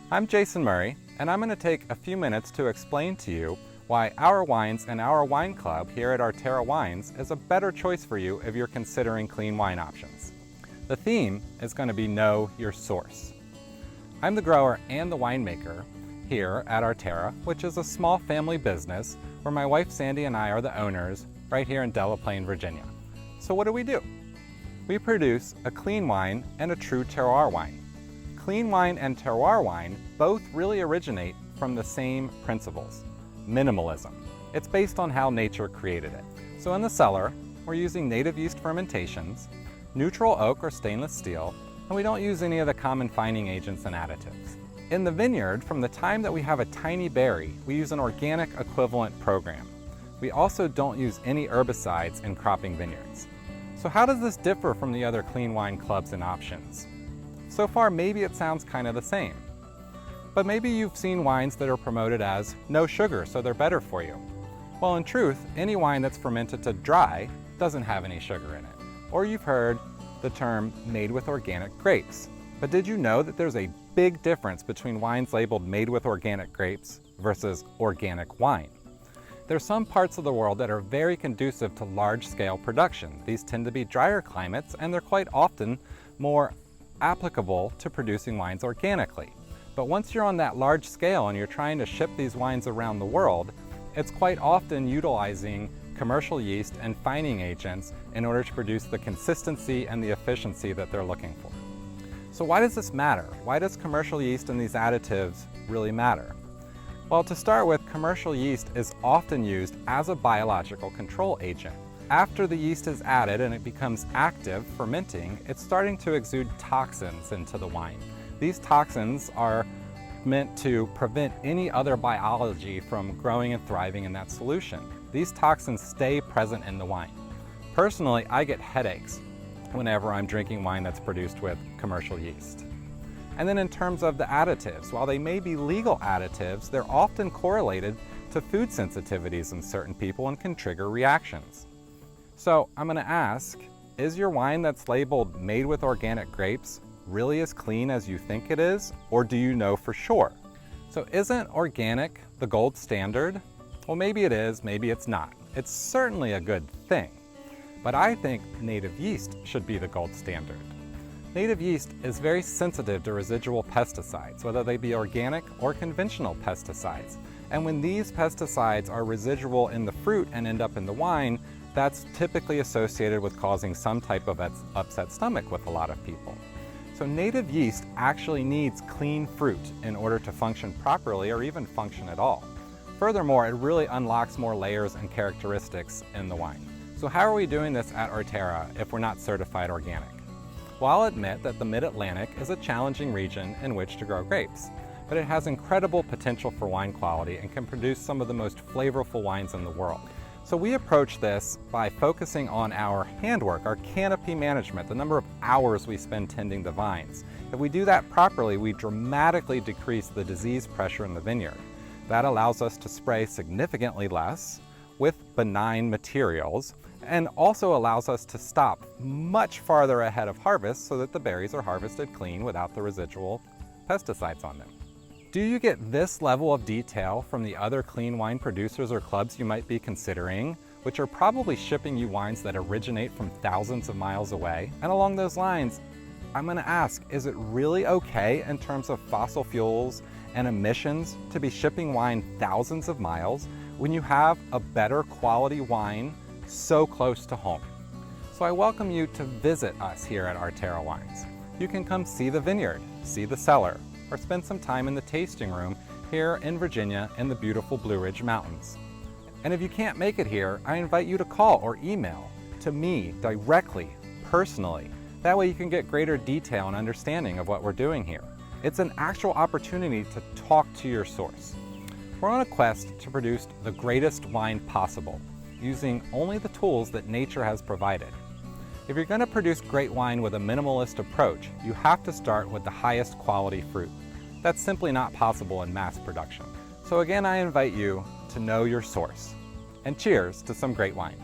I'm Jason Murray, and I'm going to take a few minutes to explain to you why our wines and our wine club here at Arterra Wines is a better choice for you if you're considering clean wine options. The theme is going to be Know Your Source. I'm the grower and the winemaker here at Arterra, which is a small family business where my wife Sandy and I are the owners right here in Delaplane, Virginia. So what do? We produce a clean wine and a true terroir wine. Clean wine and terroir wine both really originate from the same principles, minimalism. It's based on how nature created it. So in the cellar, we're using native yeast fermentations, neutral oak or stainless steel, and we don't use any of the common fining agents and additives. In the vineyard, from the time that we have a tiny berry, we use an organic equivalent program. We also don't use any herbicides in cropping vineyards. So how does this differ from the other clean wine clubs and options? So far, maybe it sounds kind of the same. But maybe you've seen wines that are promoted as no sugar, so they're better for you. Well, in truth, any wine that's fermented to dry doesn't have any sugar in it. Or you've heard the term made with organic grapes. But did you know that there's a big difference between wines labeled made with organic grapes versus organic wine? There's some parts of the world that are very conducive to large-scale production. These tend to be drier climates, and they're quite often more applicable to producing wines organically. But once you're on that large scale and you're trying to ship these wines around the world, it's quite often utilizing commercial yeast and fining agents in order to produce the consistency and the efficiency that they're looking for. So why does this matter? Why does commercial yeast and these additives really matter? Well, to start with, commercial yeast is often used as a biological control agent. After the yeast is added and it becomes active fermenting, it's starting to exude toxins into the wine. These toxins are meant to prevent any other biology from growing and thriving in that solution. These toxins stay present in the wine. Personally, I get headaches whenever I'm drinking wine that's produced with commercial yeast. And then in terms of the additives, while they may be legal additives, they're often correlated to food sensitivities in certain people and can trigger reactions. So I'm going to ask, is your wine that's labeled made with organic grapes really as clean as you think it is, or do you know for sure? So isn't organic the gold standard? Well, maybe it is, maybe it's not. It's certainly a good thing, but I think native yeast should be the gold standard. Native yeast is very sensitive to residual pesticides, whether they be organic or conventional pesticides. And when these pesticides are residual in the fruit and end up in the wine, that's typically associated with causing some type of upset stomach with a lot of people. So native yeast actually needs clean fruit in order to function properly or even function at all. Furthermore, it really unlocks more layers and characteristics in the wine. So how are we doing this at Arterra if we're not certified organic? Well, I'll admit that the Mid-Atlantic is a challenging region in which to grow grapes, but it has incredible potential for wine quality and can produce some of the most flavorful wines in the world. So we approach this by focusing on our handwork, our canopy management, the number of hours we spend tending the vines. If we do that properly, we dramatically decrease the disease pressure in the vineyard. That allows us to spray significantly less with benign materials, and also allows us to stop much farther ahead of harvest so that the berries are harvested clean without the residual pesticides on them. Do you get this level of detail from the other clean wine producers or clubs you might be considering, which are probably shipping you wines that originate from thousands of miles away? And along those lines, I'm going to ask, is it really okay in terms of fossil fuels and emissions to be shipping wine thousands of miles when you have a better quality wine so close to home? So I welcome you to visit us here at Arterra Wines. You can come see the vineyard, see the cellar, or spend some time in the tasting room here in Virginia in the beautiful Blue Ridge Mountains. And if you can't make it here, I invite you to call or email to me directly, personally. That way you can get greater detail and understanding of what we're doing here. It's an actual opportunity to talk to your source. We're on a quest to produce the greatest wine possible, using only the tools that nature has provided. If you're going to produce great wine with a minimalist approach, you have to start with the highest quality fruit. That's simply not possible in mass production. So again, I invite you to know your source. And cheers to some great wine.